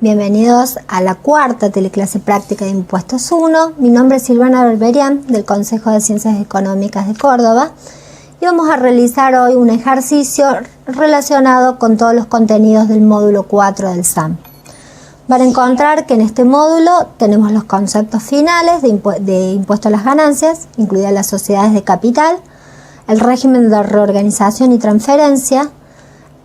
Bienvenidos a la cuarta teleclase práctica de Impuestos 1. Mi nombre es Silvana Berberian del Consejo de Ciencias Económicas de Córdoba y vamos a realizar hoy un ejercicio relacionado con todos los contenidos del módulo 4 del SAM. Van a encontrar que en este módulo tenemos los conceptos finales de impuesto a las ganancias, incluidas las sociedades de capital, el régimen de reorganización y transferencia,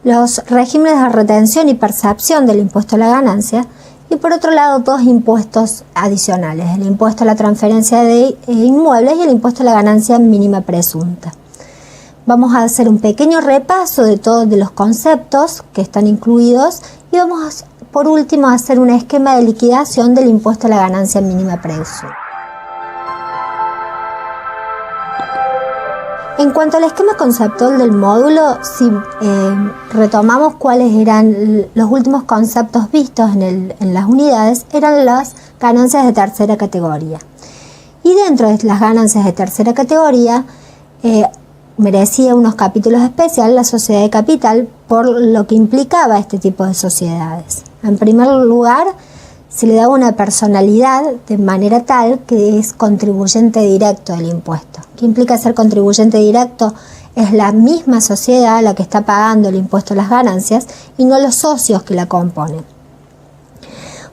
los regímenes de retención y percepción del impuesto a la ganancia y por otro lado dos impuestos adicionales, el impuesto a la transferencia de inmuebles y el impuesto a la ganancia mínima presunta. Vamos a hacer un pequeño repaso de todos los conceptos que están incluidos y vamos por último a hacer un esquema de liquidación del impuesto a la ganancia mínima presunta. En cuanto al esquema conceptual del módulo, si retomamos cuáles eran los últimos conceptos vistos en las unidades, eran las ganancias de tercera categoría. Y dentro de las ganancias de tercera categoría, merecía unos capítulos especiales la sociedad de capital por lo que implicaba este tipo de sociedades. En primer lugar, se le daba una personalidad de manera tal que es contribuyente directo del impuesto. ¿Qué implica ser contribuyente directo? Es la misma sociedad la que está pagando el impuesto a las ganancias y no los socios que la componen.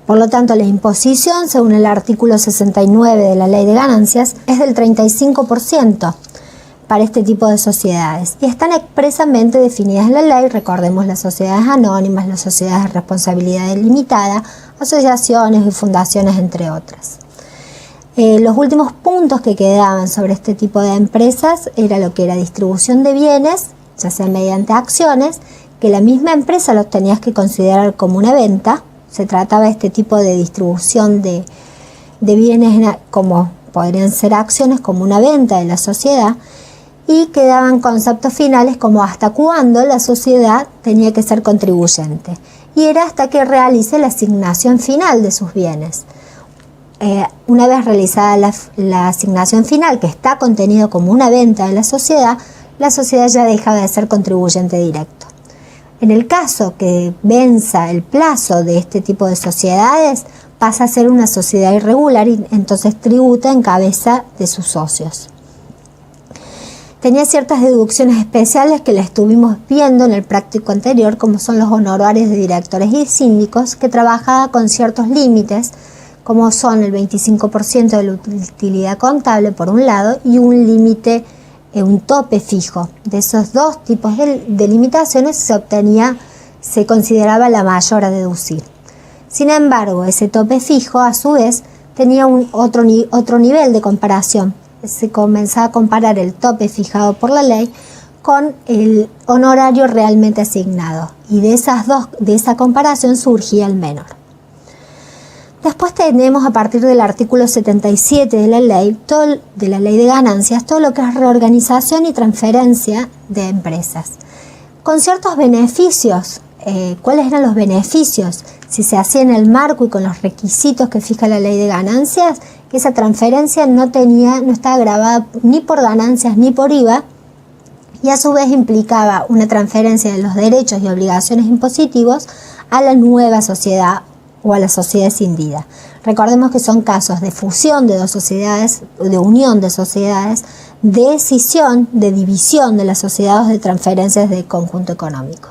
Por lo tanto, la imposición, según el artículo 69 de la Ley de Ganancias, es del 35% para este tipo de sociedades y están expresamente definidas en la ley. Recordemos las sociedades anónimas, las sociedades de responsabilidad limitada, asociaciones y fundaciones, entre otras. Los últimos puntos que quedaban sobre este tipo de empresas era lo que era distribución de bienes, ya sea mediante acciones, que la misma empresa los tenías que considerar como una venta. Se trataba de este tipo de distribución de bienes como podrían ser acciones, como una venta de la sociedad. Y quedaban conceptos finales como hasta cuándo la sociedad tenía que ser contribuyente. Y era hasta que realice la asignación final de sus bienes. Una vez realizada la asignación final, que está contenido como una venta de la sociedad ya deja de ser contribuyente directo. En el caso que venza el plazo de este tipo de sociedades, pasa a ser una sociedad irregular y entonces tributa en cabeza de sus socios. Tenía ciertas deducciones especiales que la estuvimos viendo en el práctico anterior, como son los honorarios de directores y síndicos, que trabajaba con ciertos límites, como son el 25% de la utilidad contable por un lado y un límite, un tope fijo. De esos dos tipos de limitaciones se consideraba la mayor a deducir. Sin embargo, ese tope fijo a su vez tenía otro nivel de comparación. Se comenzaba a comparar el tope fijado por la ley con el honorario realmente asignado y de esa comparación surgía el menor. Después tenemos a partir del artículo 77 de la ley de ganancias, todo lo que es reorganización y transferencia de empresas, con ciertos beneficios. ¿Cuáles eran los beneficios? Si se hacía en el marco y con los requisitos que fija la ley de ganancias, que esa transferencia no estaba gravada ni por ganancias ni por IVA y a su vez implicaba una transferencia de los derechos y obligaciones impositivos a la nueva sociedad o a la sociedad escindida. Recordemos que son casos de fusión de dos sociedades, de unión de sociedades, de escisión, de división de las sociedades, de transferencias de conjunto económico.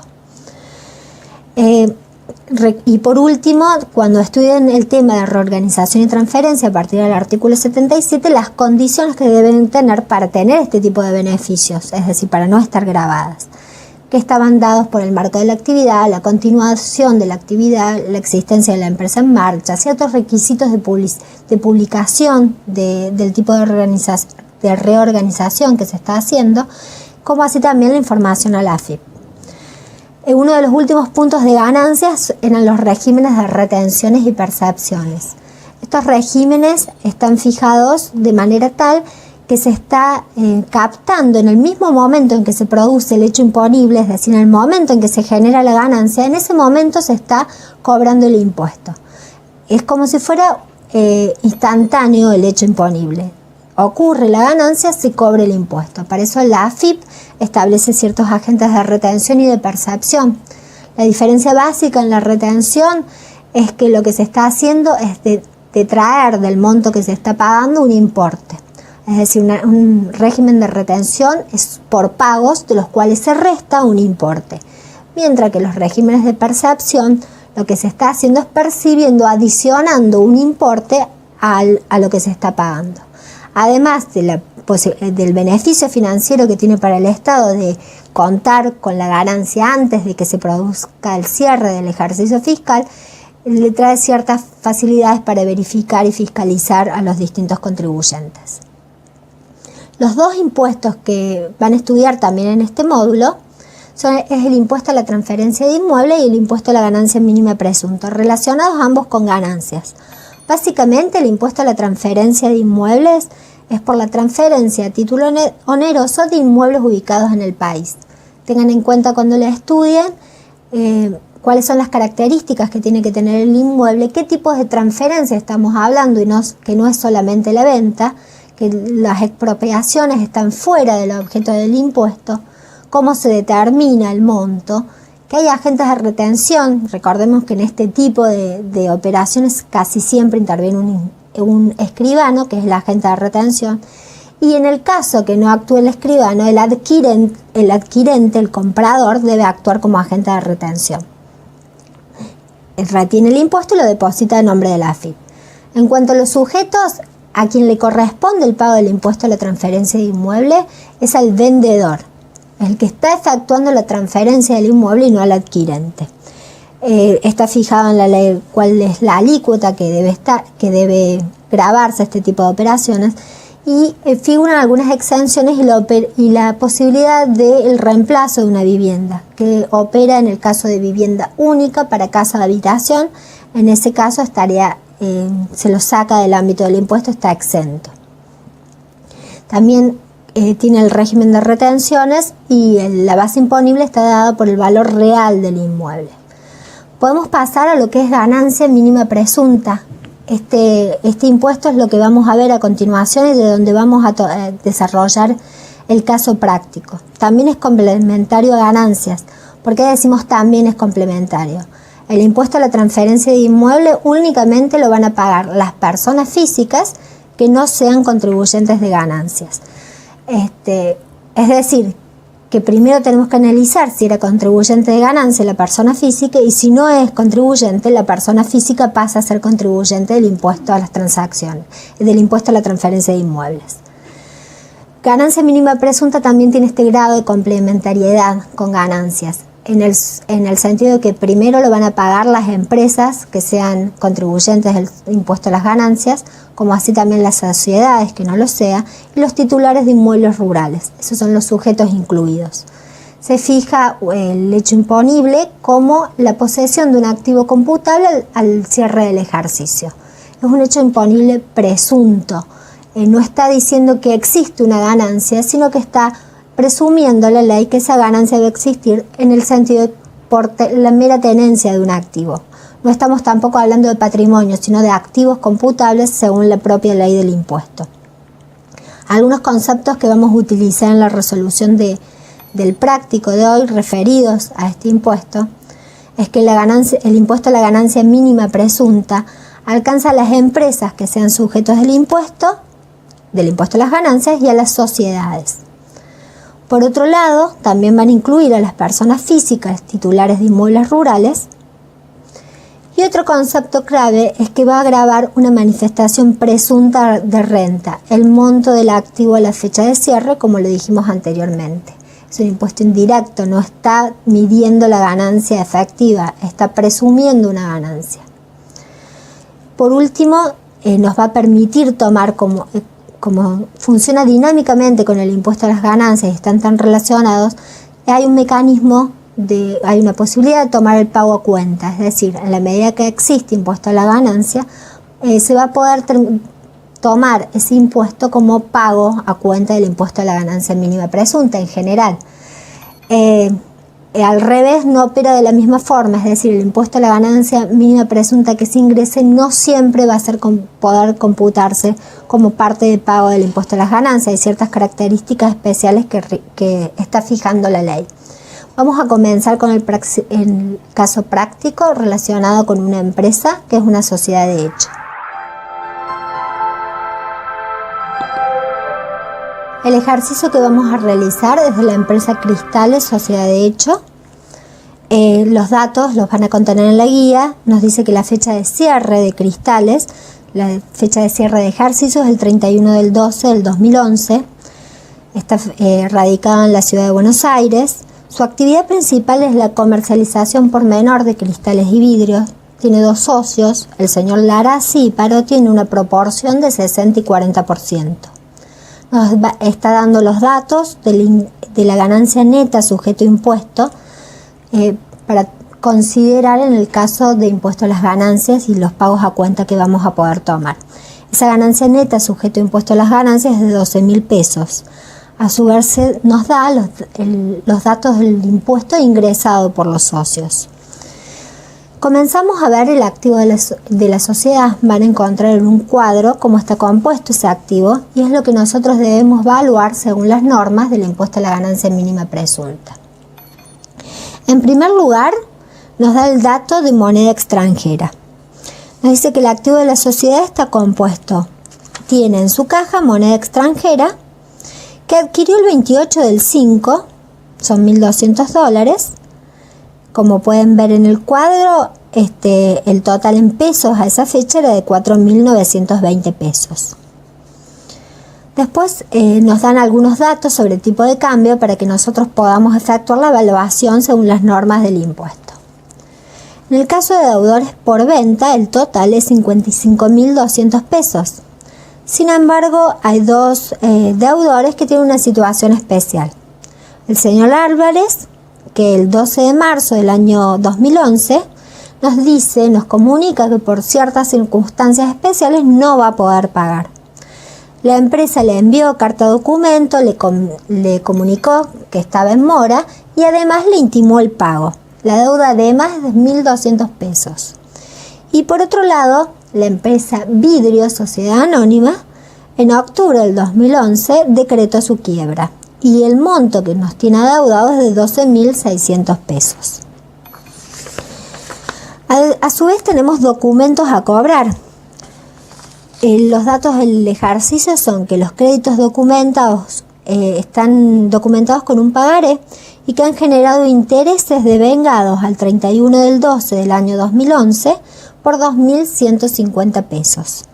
Y por último, cuando estudien el tema de reorganización y transferencia a partir del artículo 77, las condiciones que deben tener para tener este tipo de beneficios, es decir, para no estar gravadas, que estaban dados por el marco de la actividad, la continuación de la actividad, la existencia de la empresa en marcha, ciertos requisitos de publicación del tipo de reorganización que se está haciendo, como así también la información a la AFIP. Uno de los últimos puntos de ganancias eran los regímenes de retenciones y percepciones. Estos regímenes están fijados de manera tal que se está captando en el mismo momento en que se produce el hecho imponible, es decir, en el momento en que se genera la ganancia, en ese momento se está cobrando el impuesto. Es como si fuera instantáneo el hecho imponible. Ocurre la ganancia, se cobra el impuesto. Para eso la AFIP establece ciertos agentes de retención y de percepción. La diferencia básica en la retención es que lo que se está haciendo es detraer del monto que se está pagando un importe. Es decir, un régimen de retención es por pagos de los cuales se resta un importe. Mientras que los regímenes de percepción, lo que se está haciendo es percibiendo, adicionando un importe a lo que se está pagando. Además del beneficio financiero que tiene para el Estado de contar con la ganancia antes de que se produzca el cierre del ejercicio fiscal, le trae ciertas facilidades para verificar y fiscalizar a los distintos contribuyentes. Los dos impuestos que van a estudiar también en este módulo es el impuesto a la transferencia de inmueble y el impuesto a la ganancia mínima presunta, relacionados ambos con ganancias. Básicamente, el impuesto a la transferencia de inmuebles es por la transferencia a título oneroso de inmuebles ubicados en el país. Tengan en cuenta cuando lo estudien cuáles son las características que tiene que tener el inmueble, qué tipos de transferencia estamos hablando y que no es solamente la venta, que las expropiaciones están fuera del objeto del impuesto, cómo se determina el monto, que hay agentes de retención. Recordemos que en este tipo de operaciones casi siempre interviene un escribano, que es el agente de retención, y en el caso que no actúe el escribano, el adquirente, el comprador, debe actuar como agente de retención. Retiene el impuesto y lo deposita en nombre de la AFIP. En cuanto a los sujetos, a quien le corresponde el pago del impuesto a la transferencia de inmueble es al vendedor, el que está efectuando la transferencia del inmueble y no al adquirente. Está fijado en la ley cuál es la alícuota que debe gravarse este tipo de operaciones, y figuran algunas exenciones y la posibilidad del reemplazo de una vivienda, que opera en el caso de vivienda única para casa de habitación. En ese caso se lo saca del ámbito del impuesto, está exento. También tiene el régimen de retenciones y la base imponible está dada por el valor real del inmueble. Podemos pasar a lo que es ganancia mínima presunta. Este impuesto es lo que vamos a ver a continuación y de donde vamos a desarrollar el caso práctico. También es complementario a ganancias. ¿Por qué decimos también es complementario? El impuesto a la transferencia de inmueble únicamente lo van a pagar las personas físicas que no sean contribuyentes de ganancias. Es decir, que primero tenemos que analizar si era contribuyente de ganancia la persona física, y si no es contribuyente, la persona física pasa a ser contribuyente del impuesto a las transacciones, del impuesto a la transferencia de inmuebles. Ganancia mínima presunta también tiene este grado de complementariedad con ganancias, en el sentido de que primero lo van a pagar las empresas que sean contribuyentes del impuesto a las ganancias, como así también las sociedades que no lo sean, y los titulares de inmuebles rurales. Esos son los sujetos incluidos. Se fija el hecho imponible como la posesión de un activo computable al cierre del ejercicio. Es un hecho imponible presunto. No está diciendo que existe una ganancia, sino que está presumiendo la ley que esa ganancia debe existir en el sentido de por la mera tenencia de un activo. No estamos tampoco hablando de patrimonio, sino de activos computables según la propia ley del impuesto. Algunos conceptos que vamos a utilizar en la resolución del práctico de hoy referidos a este impuesto es que el impuesto a la ganancia mínima presunta alcanza a las empresas que sean sujetos del impuesto a las ganancias y a las sociedades. Por otro lado, también van a incluir a las personas físicas titulares de inmuebles rurales. Y otro concepto clave es que va a gravar una manifestación presunta de renta, el monto del activo a la fecha de cierre, como lo dijimos anteriormente. Es un impuesto indirecto, no está midiendo la ganancia efectiva, está presumiendo una ganancia. Por último, nos va a permitir tomar como funciona dinámicamente con el impuesto a las ganancias y están tan relacionados, hay un mecanismo, hay una posibilidad de tomar el pago a cuenta, es decir, en la medida que existe impuesto a la ganancia, se va a poder tomar ese impuesto como pago a cuenta del impuesto a la ganancia mínima presunta en general. Al revés, no opera de la misma forma, es decir, el impuesto a la ganancia mínima presunta que se ingrese no siempre va a poder computarse como parte de pago del impuesto a las ganancias. Hay ciertas características especiales que está fijando la ley. Vamos a comenzar con el caso práctico relacionado con una empresa que es una sociedad de hecho. El ejercicio que vamos a realizar es de la empresa Cristales, sociedad de hecho. Los datos los van a contener en la guía. Nos dice que la fecha de cierre de Cristales, la fecha de cierre de ejercicio es el 31 del 12 del 2011. Está radicada en la ciudad de Buenos Aires. Su actividad principal es la comercialización por menor de cristales y vidrios. Tiene 2 socios, el señor Larazzi y Paró tiene una proporción de 60 y 40%. Nos está dando los datos de la ganancia neta sujeto a impuesto para considerar en el caso de impuesto a las ganancias y los pagos a cuenta que vamos a poder tomar. Esa ganancia neta sujeto a impuesto a las ganancias es de 12.000 pesos. A su vez nos da los datos del impuesto ingresado por los socios. Comenzamos a ver el activo de la sociedad. Van a encontrar en un cuadro cómo está compuesto ese activo y es lo que nosotros debemos evaluar según las normas del impuesto a la ganancia mínima presunta. En primer lugar, nos da el dato de moneda extranjera. Nos dice que el activo de la sociedad está compuesto. Tiene en su caja moneda extranjera que adquirió el 28 del 5, son $1.200. Como pueden ver en el cuadro, el total en pesos a esa fecha era de 4.920 pesos. Después nos dan algunos datos sobre el tipo de cambio para que nosotros podamos efectuar la evaluación según las normas del impuesto. En el caso de deudores por venta, el total es 55.200 pesos. Sin embargo, hay 2 deudores que tienen una situación especial. El señor Álvarez, que el 12 de marzo del año 2011 nos comunica que por ciertas circunstancias especiales no va a poder pagar. La empresa le envió carta documento, le comunicó que estaba en mora y además le intimó el pago. La deuda además es de 1.200 pesos. Y por otro lado, la empresa Vidrio, Sociedad Anónima, en octubre del 2011 decretó su quiebra y el monto que nos tiene adeudado es de 12.600 pesos. A su vez tenemos documentos a cobrar. Los datos del ejercicio son que los créditos documentados están documentados con un pagaré y que han generado intereses devengados al 31 del 12 del año 2011 por 2.150 pesos.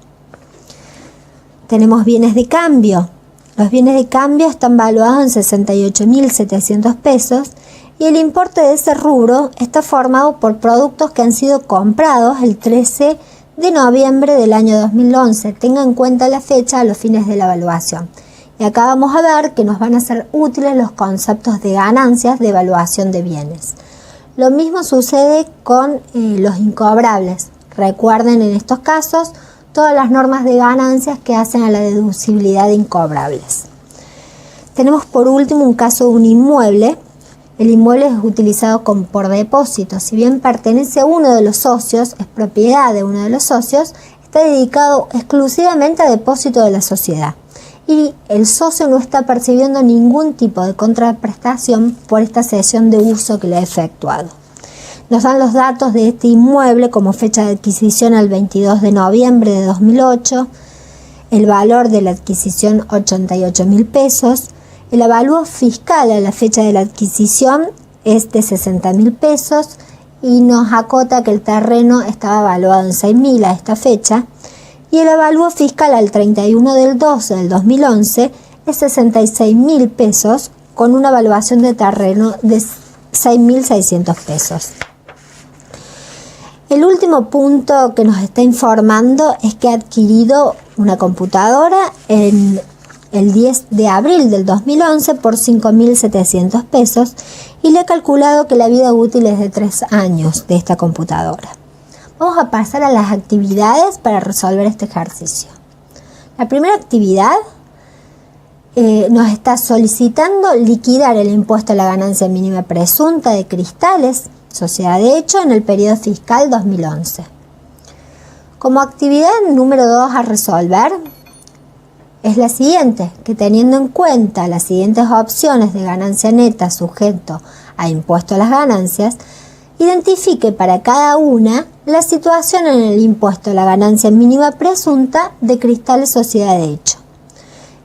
Tenemos bienes de cambio. Los bienes de cambio están valuados en 68.700 pesos y el importe de ese rubro está formado por productos que han sido comprados el 13 de noviembre del año 2011. Tengan en cuenta la fecha a los fines de la evaluación. Y acá vamos a ver que nos van a ser útiles los conceptos de ganancias de evaluación de bienes. Lo mismo sucede con los incobrables. Recuerden en estos casos todas las normas de ganancias que hacen a la deducibilidad de incobrables. Tenemos por último un caso de un inmueble. El inmueble es utilizado por depósito. Si bien pertenece a uno de los socios, es propiedad de uno de los socios, está dedicado exclusivamente a depósito de la sociedad. Y el socio no está percibiendo ningún tipo de contraprestación por esta cesión de uso que le ha efectuado. Nos dan los datos de este inmueble como fecha de adquisición al 22 de noviembre de 2008, el valor de la adquisición 88.000 pesos, el avalúo fiscal a la fecha de la adquisición es de 60.000 pesos y nos acota que el terreno estaba valuado en 6.000 a esta fecha y el avalúo fiscal al 31 del 12 del 2011 es 66.000 pesos con una evaluación de terreno de 6.600 pesos. El último punto que nos está informando es que ha adquirido una computadora en el 10 de abril del 2011 por 5.700 pesos y le ha calculado que la vida útil es de 3 años de esta computadora. Vamos a pasar a las actividades para resolver este ejercicio. La primera actividad nos está solicitando liquidar el impuesto a la ganancia mínima presunta de Cristales, sociedad de hecho, en el periodo fiscal 2011. Como actividad número 2 a resolver, es la siguiente, que teniendo en cuenta las siguientes opciones de ganancia neta sujeto a impuesto a las ganancias, identifique para cada una la situación en el impuesto a la ganancia mínima presunta de Cristales Sociedad de Hecho.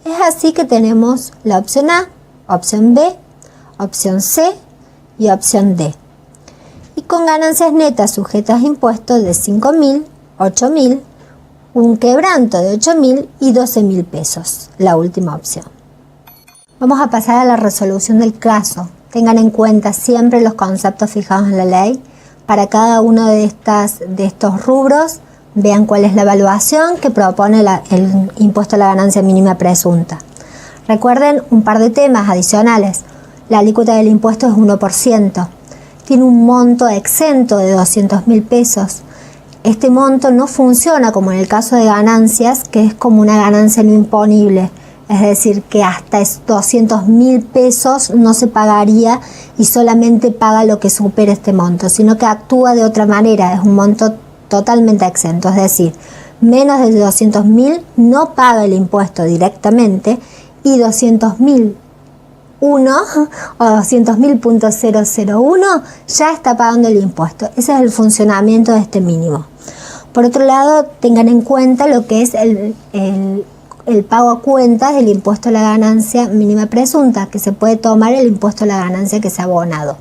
Es así que tenemos la opción A, opción B, opción C y opción D. Y con ganancias netas sujetas a impuestos de 5.000, 8.000, un quebranto de 8.000 y 12.000 pesos, la última opción. Vamos a pasar a la resolución del caso. Tengan en cuenta siempre los conceptos fijados en la ley. Para cada uno de estos rubros, vean cuál es la evaluación que propone el impuesto a la ganancia mínima presunta. Recuerden un par de temas adicionales. La alícuota del impuesto es 1%. Tiene un monto exento de 200.000 pesos. Este monto no funciona como en el caso de ganancias, que es como una ganancia no imponible. Es decir, que hasta 200.000 pesos no se pagaría y solamente paga lo que supere este monto, sino que actúa de otra manera, es un monto totalmente exento. Es decir, menos de 200.000 no paga el impuesto directamente y 200.000 o 200.000.001 ya está pagando el impuesto. Ese es el funcionamiento de este mínimo. Por otro lado, tengan en cuenta lo que es el pago a cuentas del impuesto a la ganancia mínima presunta, que se puede tomar el impuesto a la ganancia que se ha abonado.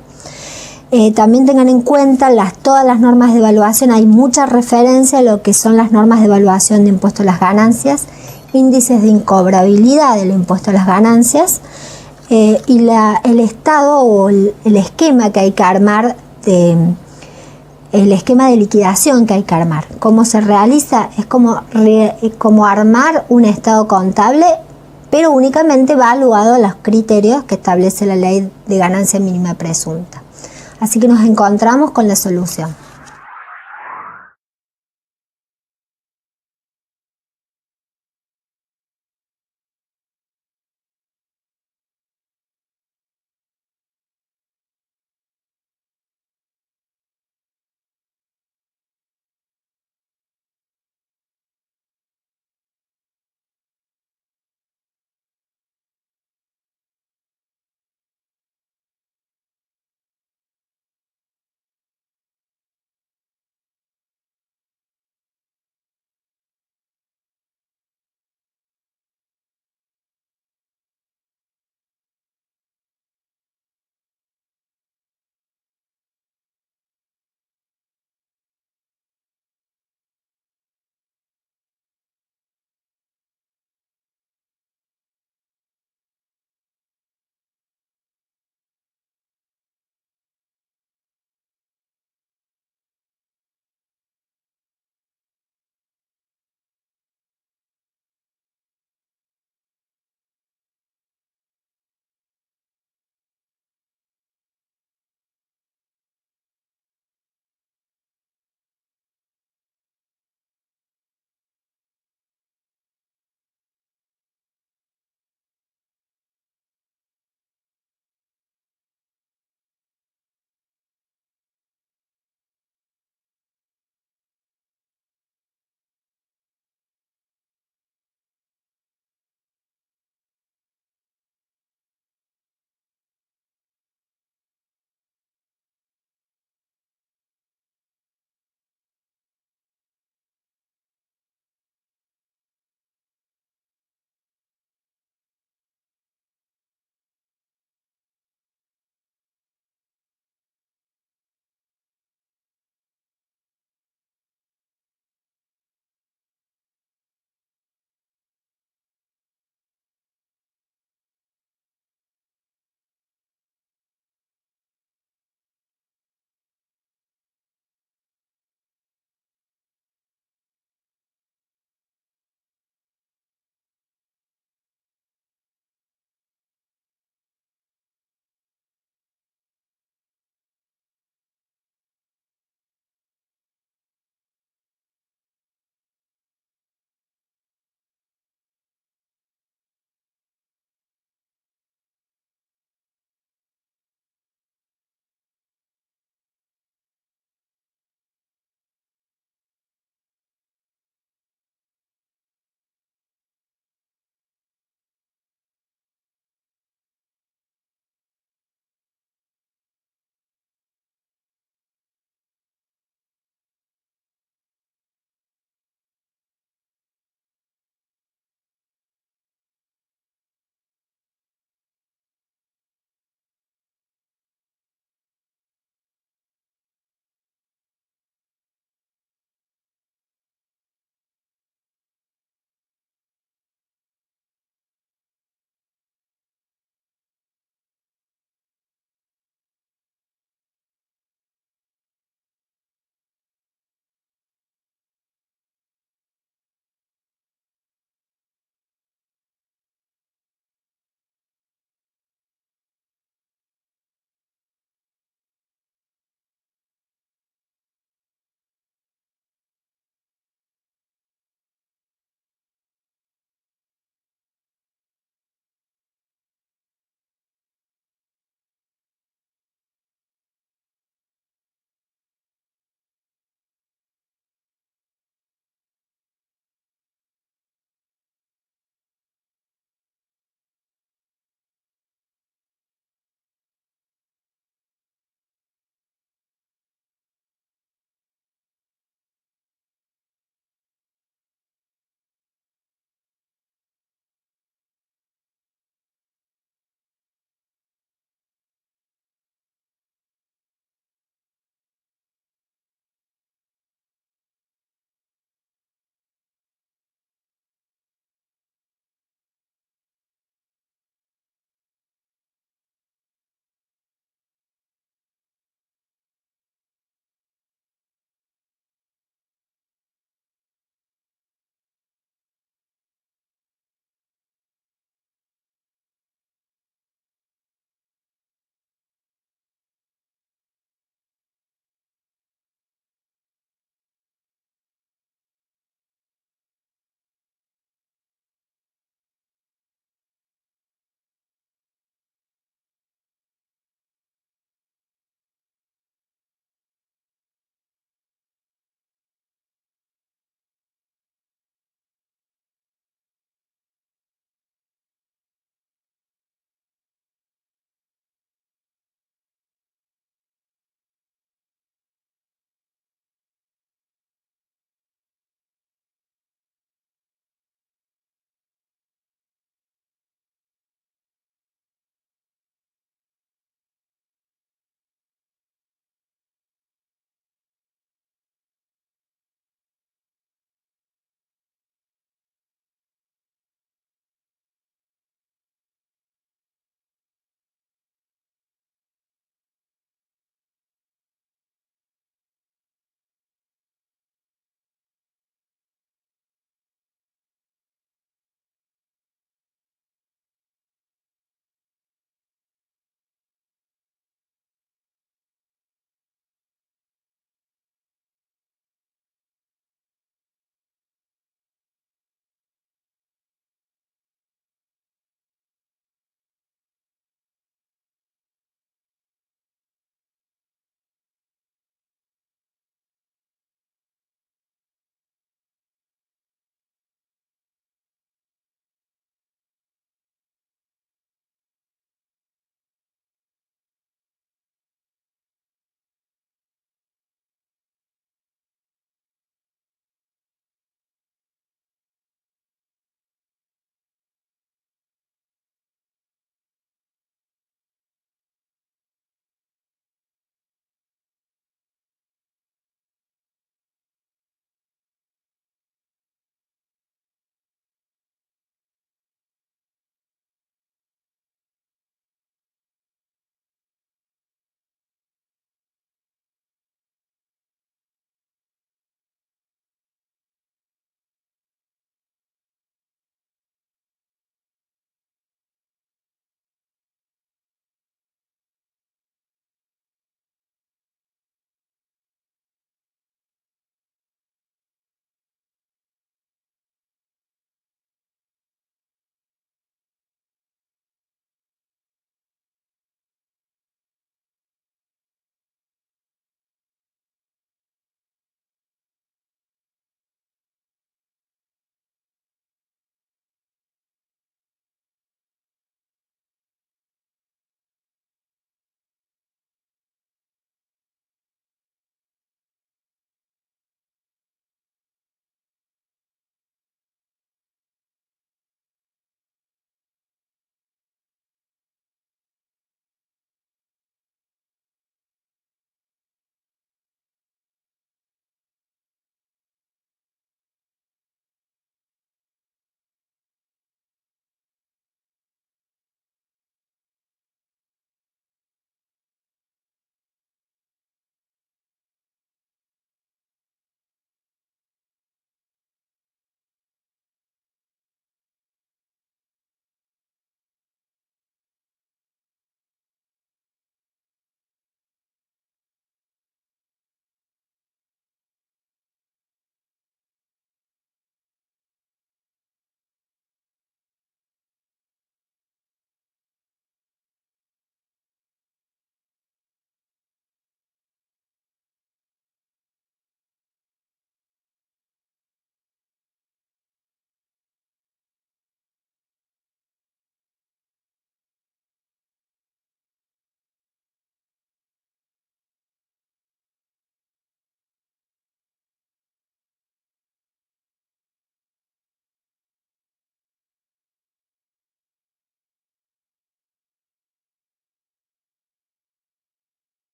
También tengan en cuenta todas las normas de evaluación. Hay mucha referencia a lo que son las normas de evaluación de impuesto a las ganancias, índices de incobrabilidad del impuesto a las ganancias, y el estado o el esquema que hay que armar, el esquema de liquidación que hay que armar. ¿Cómo se realiza? Es como armar un estado contable, pero únicamente evaluado a los criterios que establece la ley de ganancia mínima presunta. Así que nos encontramos con la solución.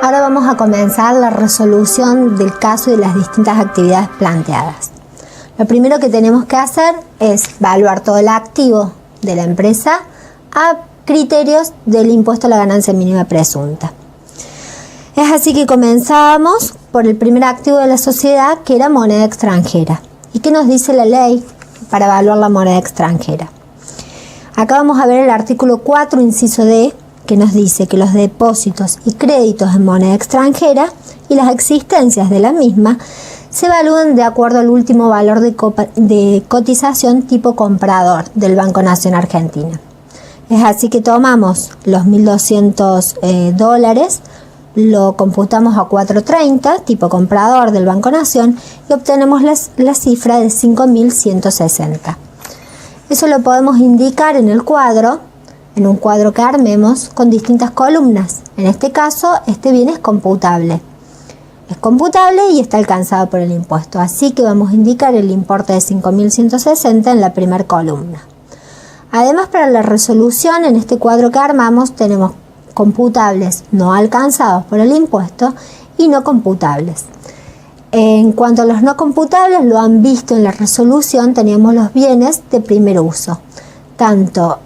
Ahora vamos a comenzar la resolución del caso y de las distintas actividades planteadas. Lo primero que tenemos que hacer es evaluar todo el activo de la empresa a criterios del impuesto a la ganancia mínima presunta. Es así que comenzamos por el primer activo de la sociedad, que era moneda extranjera. ¿Y qué nos dice la ley para evaluar la moneda extranjera? Acá vamos a ver el artículo 4, inciso D, que nos dice que los depósitos y créditos en moneda extranjera y las existencias de la misma se evalúan de acuerdo al último valor de cotización tipo comprador del Banco Nación Argentina. Es así que tomamos los $1.200, lo computamos a 4.30, tipo comprador del Banco Nación, y obtenemos la cifra de 5.160. Eso lo podemos indicar en el cuadro, en un cuadro que armemos con distintas columnas. En este caso, este bien es computable. Es computable y está alcanzado por el impuesto. Así que vamos a indicar el importe de 5.160 en la primera columna. Además, para la resolución, en este cuadro que armamos, tenemos computables no alcanzados por el impuesto y no computables. En cuanto a los no computables, lo han visto en la resolución, teníamos los bienes de primer uso, tanto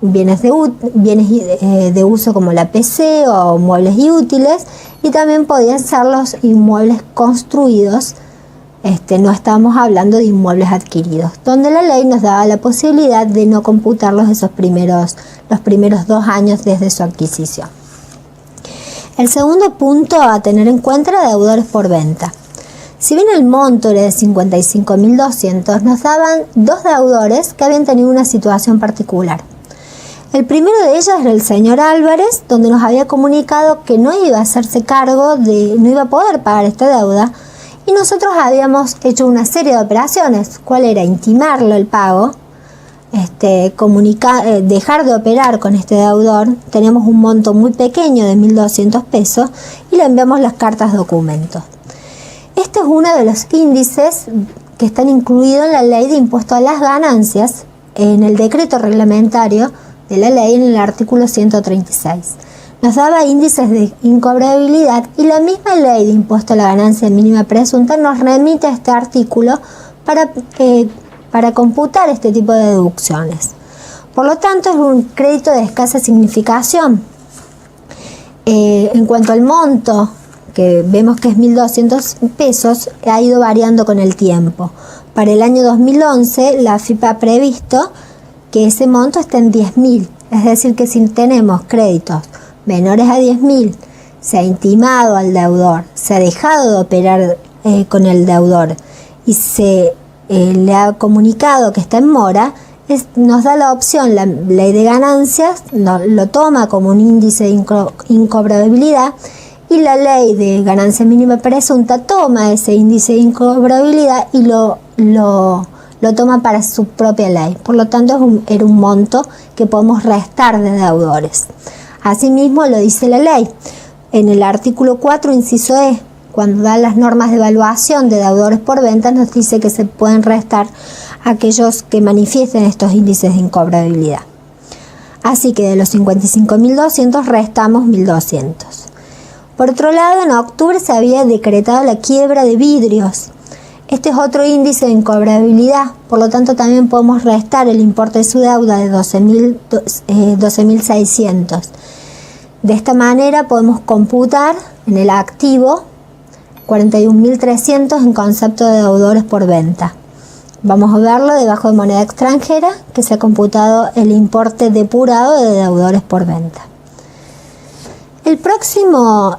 bienes de uso como la PC o muebles y útiles, y también podían ser los inmuebles construidos. No estamos hablando de inmuebles adquiridos, donde la ley nos daba la posibilidad de no computarlos los primeros 2 años desde su adquisición. El segundo punto a tener en cuenta era deudores por venta. Si bien el monto era de 55.200, nos daban 2 deudores que habían tenido una situación particular. El primero de ellos era el señor Álvarez, donde nos había comunicado que no iba a hacerse cargo no iba a poder pagar esta deuda, y nosotros habíamos hecho una serie de operaciones. ¿Cuál era? Intimarlo el pago, dejar de operar con este deudor. Teníamos un monto muy pequeño de 1.200 pesos y le enviamos las cartas documento. Este es uno de los índices que están incluidos en la ley de impuesto a las ganancias, en el decreto reglamentario de la ley, en el artículo 136. Nos daba índices de incobrabilidad y la misma ley de impuesto a la ganancia mínima presunta nos remite a este artículo para computar este tipo de deducciones. Por lo tanto, es un crédito de escasa significación. En cuanto al monto, que vemos que es 1.200 pesos, ha ido variando con el tiempo. Para el año 2011, la AFIP ha previsto que ese monto esté en 10.000, es decir, que si tenemos créditos menores a 10.000, se ha intimado al deudor, se ha dejado de operar con el deudor y se le ha comunicado que está en mora, nos da la opción, la ley de ganancias lo toma como un índice de incobrabilidad, y la ley de ganancia mínima presunta toma ese índice de incobrabilidad y lo toma para su propia ley. Por lo tanto, era un monto que podemos restar de deudores. Asimismo, lo dice la ley. En el artículo 4, inciso E, cuando da las normas de evaluación de deudores por venta, nos dice que se pueden restar aquellos que manifiesten estos índices de incobrabilidad. Así que de los 55.200 restamos 1.200. Por otro lado, en octubre se había decretado la quiebra de Vidrios. Este es otro índice de incobrabilidad, por lo tanto también podemos restar el importe de su deuda de 12.600. De esta manera podemos computar en el activo 41.300 en concepto de deudores por venta. Vamos a verlo debajo de moneda extranjera, que se ha computado el importe depurado de deudores por venta. El próximo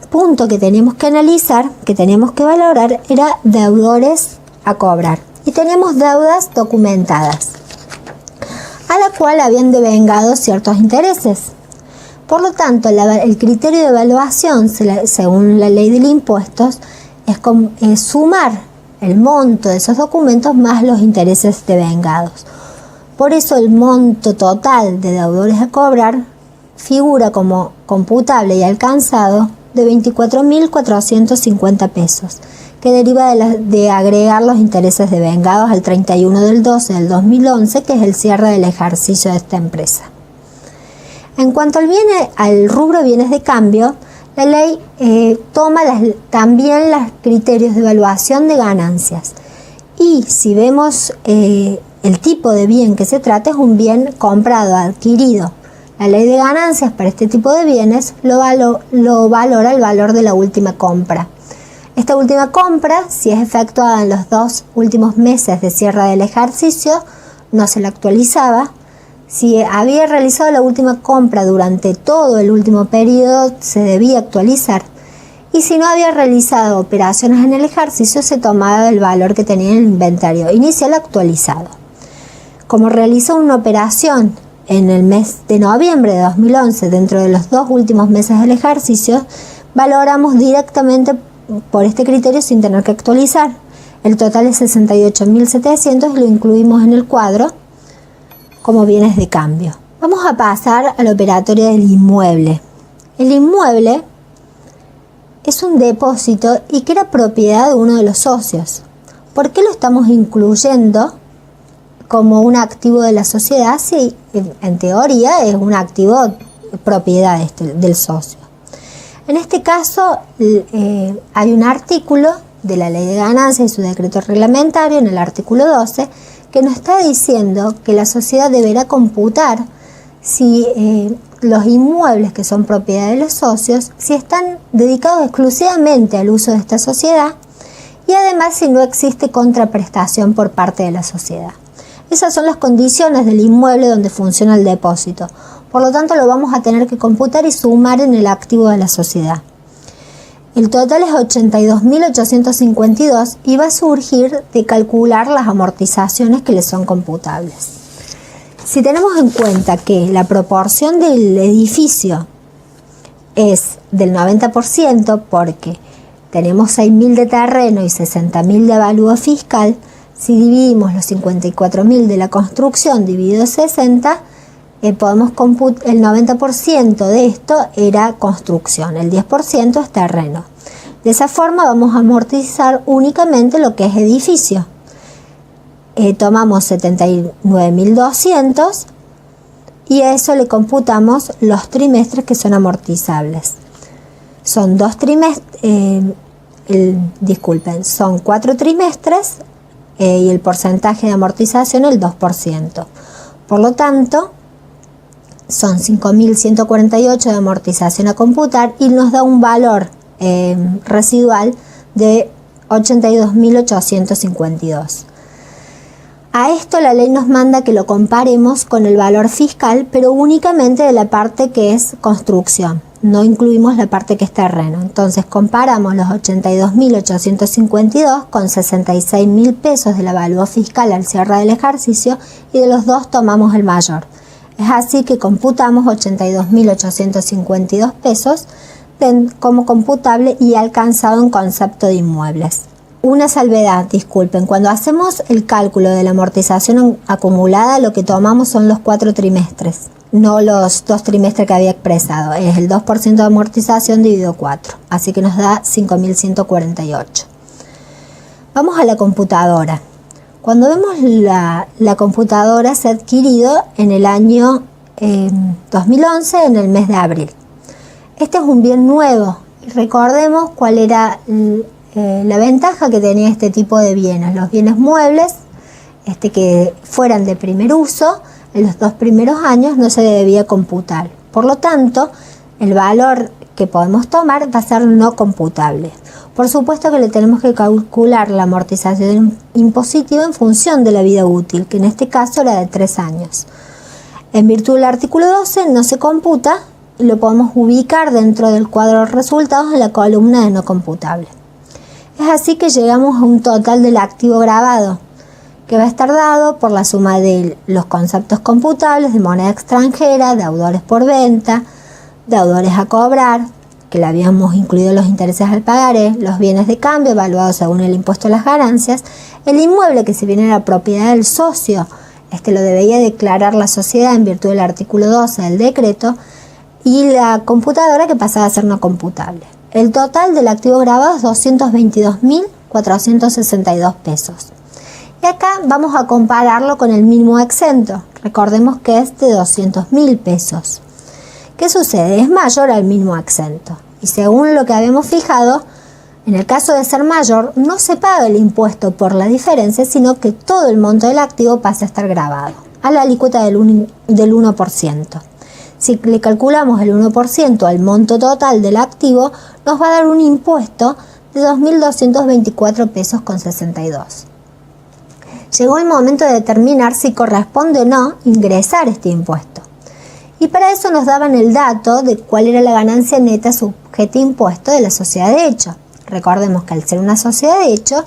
punto que teníamos que analizar, que teníamos que valorar, era deudores a cobrar. Y teníamos deudas documentadas, a la cual habían devengado ciertos intereses. Por lo tanto, el criterio de evaluación, según la ley de impuestos, es sumar el monto de esos documentos más los intereses devengados. Por eso el monto total de deudores a cobrar figura como computable y alcanzado de 24.450 pesos, que deriva de agregar los intereses devengados al 31 del 12 del 2011, que es el cierre del ejercicio de esta empresa. En cuanto al rubro bienes de cambio, La ley toma también los criterios de evaluación de ganancias. Y si vemos el tipo de bien que se trata, es un bien comprado, adquirido. La ley de ganancias para este tipo de bienes lo valora el valor de la última compra. Esta última compra, si es efectuada en los 2 últimos meses de cierre del ejercicio, no se la actualizaba. Si había realizado la última compra durante todo el último periodo, se debía actualizar. Y si no había realizado operaciones en el ejercicio, se tomaba el valor que tenía en el inventario inicial actualizado. Como realizó una operación en el mes de noviembre de 2011, dentro de los 2 últimos meses del ejercicio, valoramos directamente por este criterio sin tener que actualizar. El total es 68.700 y lo incluimos en el cuadro como bienes de cambio. Vamos a pasar a la operatoria del inmueble. El inmueble es un depósito y que era propiedad de uno de los socios. ¿Por qué lo estamos incluyendo como un activo de la sociedad si en teoría es un activo propiedad del socio? En este caso hay un artículo de la Ley de Ganancias y su decreto reglamentario en el artículo 12 que nos está diciendo que la sociedad deberá computar si los inmuebles que son propiedad de los socios, si están dedicados exclusivamente al uso de esta sociedad y además si no existe contraprestación por parte de la sociedad. Esas son las condiciones del inmueble donde funciona el depósito. Por lo tanto, lo vamos a tener que computar y sumar en el activo de la sociedad. El total es 82.852 y va a surgir de calcular las amortizaciones que le son computables. Si tenemos en cuenta que la proporción del edificio es del 90% porque tenemos 6.000 de terreno y 60.000 de avalúo fiscal, si dividimos los 54.000 de la construcción dividido 60, podemos computar el 90% de esto era construcción, el 10% es terreno. De esa forma vamos a amortizar únicamente lo que es edificio. Tomamos 79.200 y a eso le computamos los trimestres que son amortizables. Son 2 trimestres, son 4 trimestres y el porcentaje de amortización el 2%. Por lo tanto, son 5.148 de amortización a computar y nos da un valor residual de 82.852. A esto la ley nos manda que lo comparemos con el valor fiscal, pero únicamente de la parte que es construcción. No incluimos la parte que es terreno. Entonces comparamos los 82.852 con 66.000 pesos del avalúo fiscal al cierre del ejercicio y de los dos tomamos el mayor. Es así que computamos 82.852 pesos como computable y alcanzado en concepto de inmuebles. Una salvedad, disculpen, cuando hacemos el cálculo de la amortización acumulada lo que tomamos son los 4 trimestres, no los 2 trimestres que había expresado, es el 2% de amortización dividido 4, así que nos da 5.148. Vamos a la computadora. Cuando vemos la computadora se ha adquirido en el año 2011, en el mes de abril. Este es un bien nuevo. Recordemos cuál era la ventaja que tenía este tipo de bienes. Los bienes muebles, que fueran de primer uso, en los 2 primeros años no se debía computar. Por lo tanto, el valor que podemos tomar va a ser no computable. Por supuesto que le tenemos que calcular la amortización impositiva en función de la vida útil, que en este caso era de 3 años. En virtud del artículo 12 no se computa y lo podemos ubicar dentro del cuadro de resultados en la columna de no computable. Es así que llegamos a un total del activo gravado, que va a estar dado por la suma de los conceptos computables de moneda extranjera, deudores por venta, deudores a cobrar, que le habíamos incluido los intereses al pagaré, los bienes de cambio evaluados según el impuesto a las ganancias, el inmueble que si bien era propiedad del socio, lo debía declarar la sociedad en virtud del artículo 12 del decreto, y la computadora que pasaba a ser no computable. El total del activo gravado es 222.462 pesos. Y acá vamos a compararlo con el mínimo exento. Recordemos que es de 200.000 pesos. ¿Qué sucede? Es mayor al mínimo exento. Y según lo que habíamos fijado, en el caso de ser mayor, no se paga el impuesto por la diferencia, sino que todo el monto del activo pasa a estar grabado a la alícuota del 1%. Si le calculamos el 1% al monto total del activo, nos va a dar un impuesto de 2.224 pesos con 62. Llegó el momento de determinar si corresponde o no ingresar este impuesto. Y para eso nos daban el dato de cuál era la ganancia neta sujeta a impuesto de la sociedad de hecho. Recordemos que al ser una sociedad de hecho,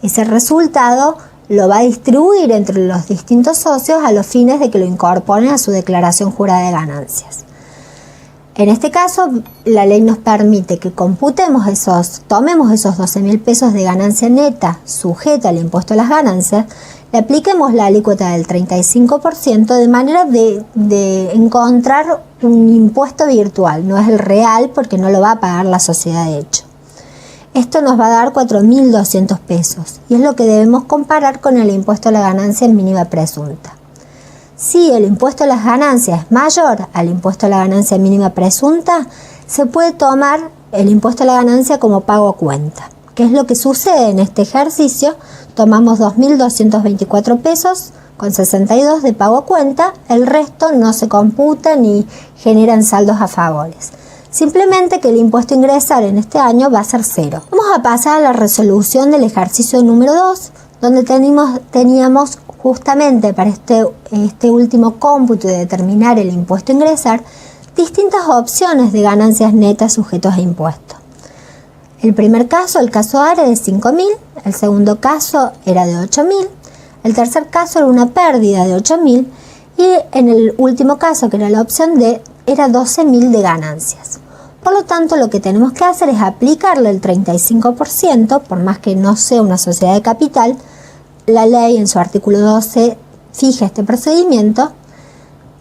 ese resultado lo va a distribuir entre los distintos socios a los fines de que lo incorporen a su declaración jurada de ganancias. En este caso, la ley nos permite que tomemos esos 12.000 pesos de ganancia neta sujeta al impuesto a las ganancias, le apliquemos la alícuota del 35% de manera de encontrar un impuesto virtual, no es el real porque no lo va a pagar la sociedad de hecho. Esto nos va a dar 4.200 pesos y es lo que debemos comparar con el impuesto a la ganancia mínima presunta. Si el impuesto a las ganancias es mayor al impuesto a la ganancia mínima presunta, se puede tomar el impuesto a la ganancia como pago a cuenta. ¿Qué es lo que sucede en este ejercicio? Tomamos 2.224 pesos con 62 de pago a cuenta, el resto no se computa ni generan saldos a favores. Simplemente que el impuesto a ingresar en este año va a ser 0. Vamos a pasar a la resolución del ejercicio número 2, donde teníamos justamente para este último cómputo de determinar el impuesto a ingresar, distintas opciones de ganancias netas sujetos a impuesto. El primer caso, el caso A, era de 5.000, el segundo caso era de 8.000, el tercer caso era una pérdida de 8.000 y en el último caso, que era la opción D, era 12.000 de ganancias. Por lo tanto, lo que tenemos que hacer es aplicarle el 35%, por más que no sea una sociedad de capital. La ley en su artículo 12 fija este procedimiento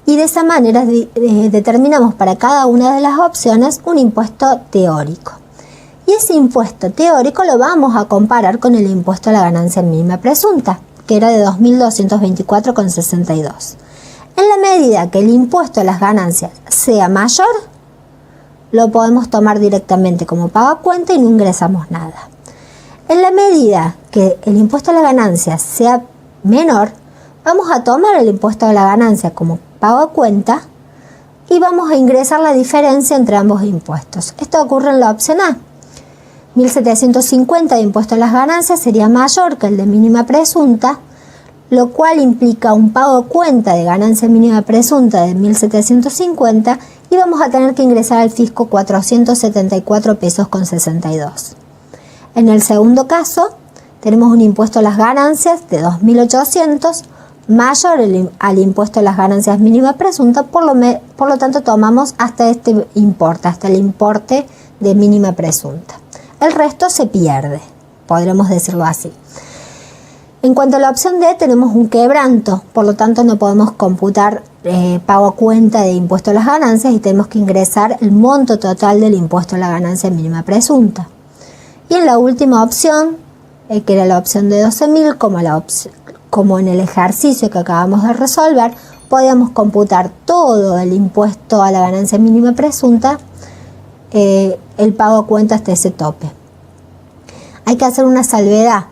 y de esa manera determinamos para cada una de las opciones un impuesto teórico. Y ese impuesto teórico lo vamos a comparar con el impuesto a la ganancia mínima presunta, que era de 2.224,62. En la medida que el impuesto a las ganancias sea mayor, lo podemos tomar directamente como pago a cuenta y no ingresamos nada. En la medida que el impuesto a la ganancia sea menor, vamos a tomar el impuesto a la ganancia como pago a cuenta y vamos a ingresar la diferencia entre ambos impuestos. Esto ocurre en la opción A. 1.750 de impuesto a las ganancias sería mayor que el de mínima presunta, lo cual implica un pago a cuenta de ganancia mínima presunta de 1.750 y vamos a tener que ingresar al fisco 474 pesos con 62. En el segundo caso, tenemos un impuesto a las ganancias de 2.800 mayor al impuesto a las ganancias mínima presunta, por lo tanto tomamos hasta este importe, hasta el importe de mínima presunta. El resto se pierde, podremos decirlo así. En cuanto a la opción D, tenemos un quebranto, por lo tanto no podemos computar pago a cuenta de impuesto a las ganancias y tenemos que ingresar el monto total del impuesto a la ganancia mínima presunta. Y en la última opción, que era la opción de 12.000, como en el ejercicio que acabamos de resolver, podíamos computar todo el impuesto a la ganancia mínima presunta, el pago a cuenta hasta ese tope. Hay que hacer una salvedad.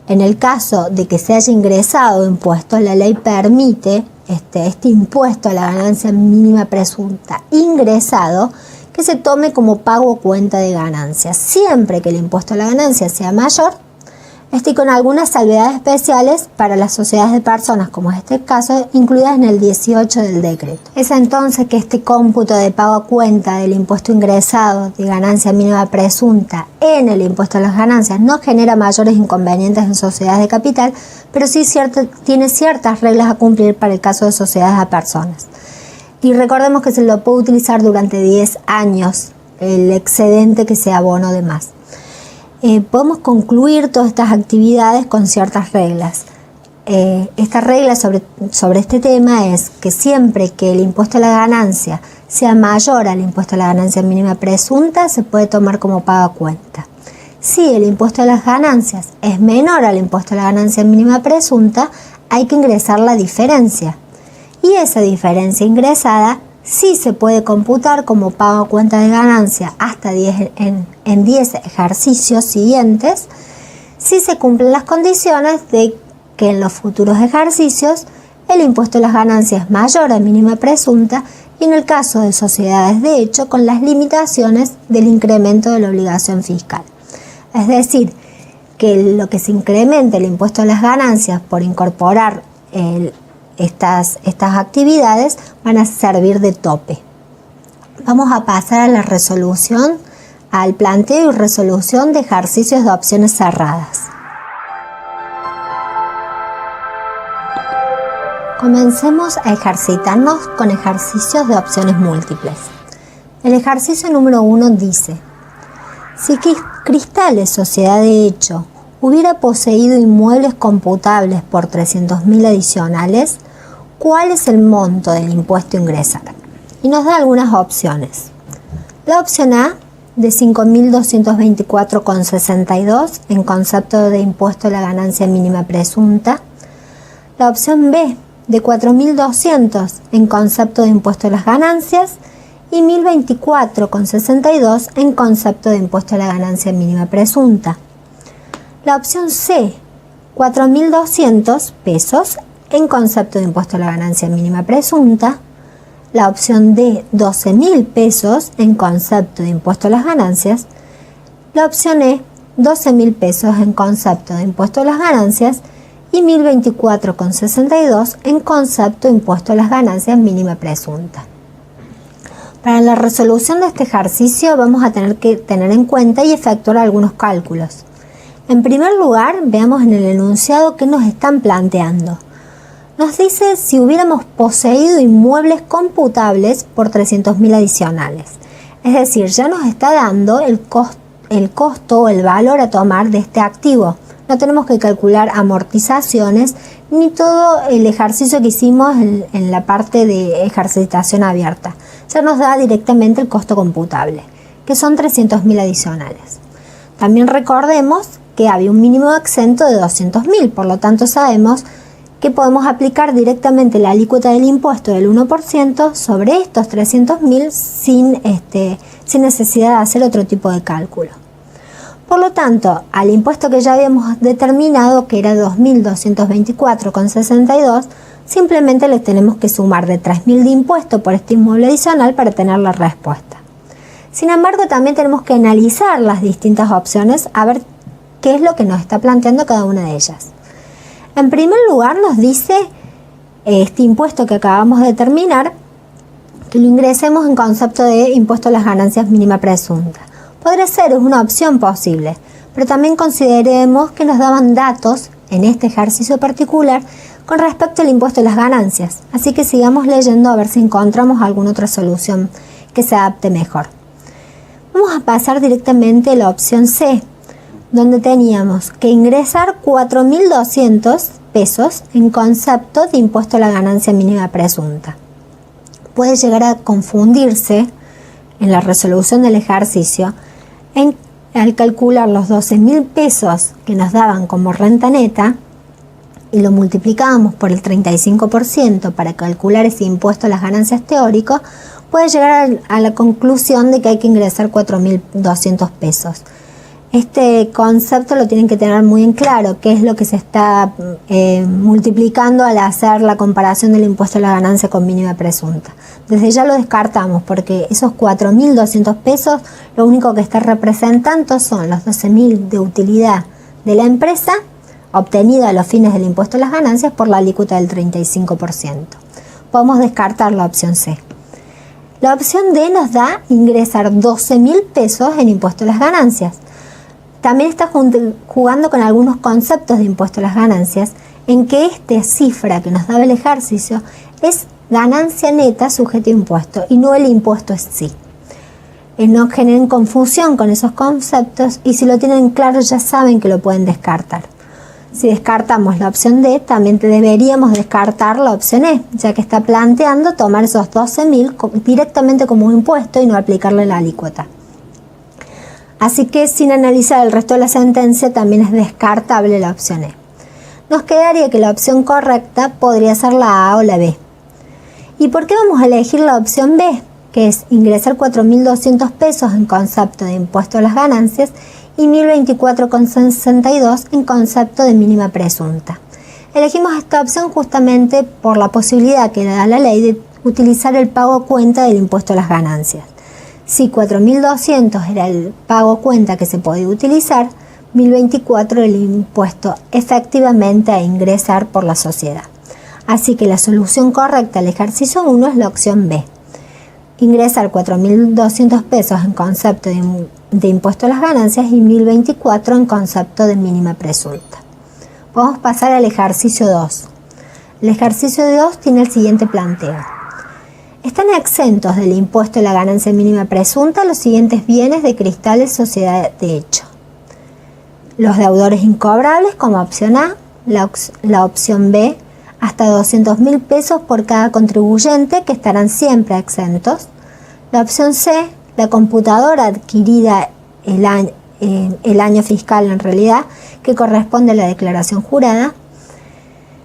En el caso de que se haya ingresado impuesto, la ley permite este impuesto a la ganancia mínima presunta ingresado que se tome como pago a cuenta de ganancias, siempre que el impuesto a la ganancia sea mayor, y con algunas salvedades especiales para las sociedades de personas, como es este caso, incluidas en el 18 del decreto. Es entonces que este cómputo de pago a cuenta del impuesto ingresado de ganancia mínima presunta en el impuesto a las ganancias no genera mayores inconvenientes en sociedades de capital, pero sí tiene ciertas reglas a cumplir para el caso de sociedades a personas. Y recordemos que se lo puede utilizar durante 10 años el excedente que se abonó de más. Podemos concluir todas estas actividades con ciertas reglas. Esta regla sobre este tema es que siempre que el impuesto a la ganancia sea mayor al impuesto a la ganancia mínima presunta, se puede tomar como pago a cuenta. Si el impuesto a las ganancias es menor al impuesto a la ganancia mínima presunta, hay que ingresar la diferencia. Y esa diferencia ingresada Sí se puede computar como pago a cuenta de ganancia hasta 10 en 10 ejercicios siguientes si se cumplen las condiciones de que en los futuros ejercicios el impuesto a las ganancias es mayor a mínima presunta y en el caso de sociedades de hecho con las limitaciones del incremento de la obligación fiscal. Es decir, que lo que se incrementa el impuesto a las ganancias por incorporar estas actividades van a servir de tope. Vamos a pasar a la resolución, al planteo y resolución de ejercicios de opciones cerradas. Comencemos a ejercitarnos con ejercicios de opciones múltiples. El ejercicio número 1 dice: si Cristales, sociedad de hecho, hubiera poseído inmuebles computables por 300.000 adicionales, ¿cuál es el monto del impuesto a ingresar? Y nos da algunas opciones. La opción A, de 5.224,62 en concepto de impuesto a la ganancia mínima presunta. La opción B, de 4.200 en concepto de impuesto a las ganancias. Y 1.024,62 en concepto de impuesto a la ganancia mínima presunta. La opción C, 4.200 pesos en concepto de impuesto a la ganancia mínima presunta. La opción D, 12.000 pesos en concepto de impuesto a las ganancias. La opción E, 12.000 pesos en concepto de impuesto a las ganancias. Y 1.024,62 en concepto de impuesto a las ganancias mínima presunta. Para la resolución de este ejercicio vamos a tener que tener en cuenta y efectuar algunos cálculos. En primer lugar, veamos en el enunciado qué nos están planteando. Nos dice si hubiéramos poseído inmuebles computables por 300.000 adicionales. Es decir, ya nos está dando el costo o el valor a tomar de este activo. No tenemos que calcular amortizaciones ni todo el ejercicio que hicimos en la parte de ejercitación abierta. Ya nos da directamente el costo computable, que son 300.000 adicionales. También recordemos que había un mínimo exento de 200.000, por lo tanto sabemos que podemos aplicar directamente la alícuota del impuesto del 1% sobre estos 300.000 sin necesidad de hacer otro tipo de cálculo. Por lo tanto, al impuesto que ya habíamos determinado, que era 2.224,62, simplemente les tenemos que sumar de 3.000 de impuesto por este inmueble adicional para tener la respuesta. Sin embargo, también tenemos que analizar las distintas opciones a ver qué es lo que nos está planteando cada una de ellas. En primer lugar, nos dice este impuesto que acabamos de determinar, que lo ingresemos en concepto de impuesto a las ganancias mínima presunta. Podría ser, es una opción posible, pero también consideremos que nos daban datos en este ejercicio particular con respecto al impuesto a las ganancias, así que sigamos leyendo a ver si encontramos alguna otra solución que se adapte mejor. Vamos a pasar directamente a la opción C, donde teníamos que ingresar 4.200 pesos en concepto de impuesto a la ganancia mínima presunta. Puede llegar a confundirse en la resolución del ejercicio al calcular los 12.000 pesos que nos daban como renta neta y lo multiplicábamos por el 35% para calcular ese impuesto a las ganancias teórico, puede llegar a la conclusión de que hay que ingresar 4.200 pesos. Este concepto lo tienen que tener muy en claro, qué es lo que se está multiplicando al hacer la comparación del impuesto a la ganancia con mínima presunta. Desde ya lo descartamos porque esos 4.200 pesos lo único que está representando son los 12.000 de utilidad de la empresa obtenida a los fines del impuesto a las ganancias por la alícuota del 35%. Podemos descartar la opción C. La opción D nos da ingresar 12.000 pesos en impuesto a las ganancias. También está jugando con algunos conceptos de impuesto a las ganancias, en que esta cifra que nos daba el ejercicio es ganancia neta sujeta a impuesto y no el impuesto en sí. No generen confusión con esos conceptos y si lo tienen claro ya saben que lo pueden descartar. Si descartamos la opción D, también deberíamos descartar la opción E, ya que está planteando tomar esos 12.000 directamente como un impuesto y no aplicarle la alícuota. Así que sin analizar el resto de la sentencia también es descartable la opción E. Nos quedaría que la opción correcta podría ser la A o la B. ¿Y por qué vamos a elegir la opción B? Que es ingresar 4.200 pesos en concepto de impuesto a las ganancias y 1.024,62 en concepto de mínima presunta. Elegimos esta opción justamente por la posibilidad que da la ley de utilizar el pago a cuenta del impuesto a las ganancias. Si 4.200 era el pago a cuenta que se podía utilizar, 1.024 el impuesto efectivamente a ingresar por la sociedad. Así que la solución correcta al ejercicio 1 es la opción B. Ingresar 4.200 pesos en concepto de impuesto a las ganancias y 1.024 en concepto de mínima presunta. Vamos a pasar al ejercicio 2. El ejercicio 2 tiene el siguiente planteo. Están exentos del impuesto a la ganancia mínima presunta los siguientes bienes de Cristales Sociedad de Hecho. Los deudores incobrables como opción A, la opción B, hasta 200.000 pesos por cada contribuyente que estarán siempre exentos. La opción C, la computadora adquirida el año fiscal en realidad, que corresponde a la declaración jurada.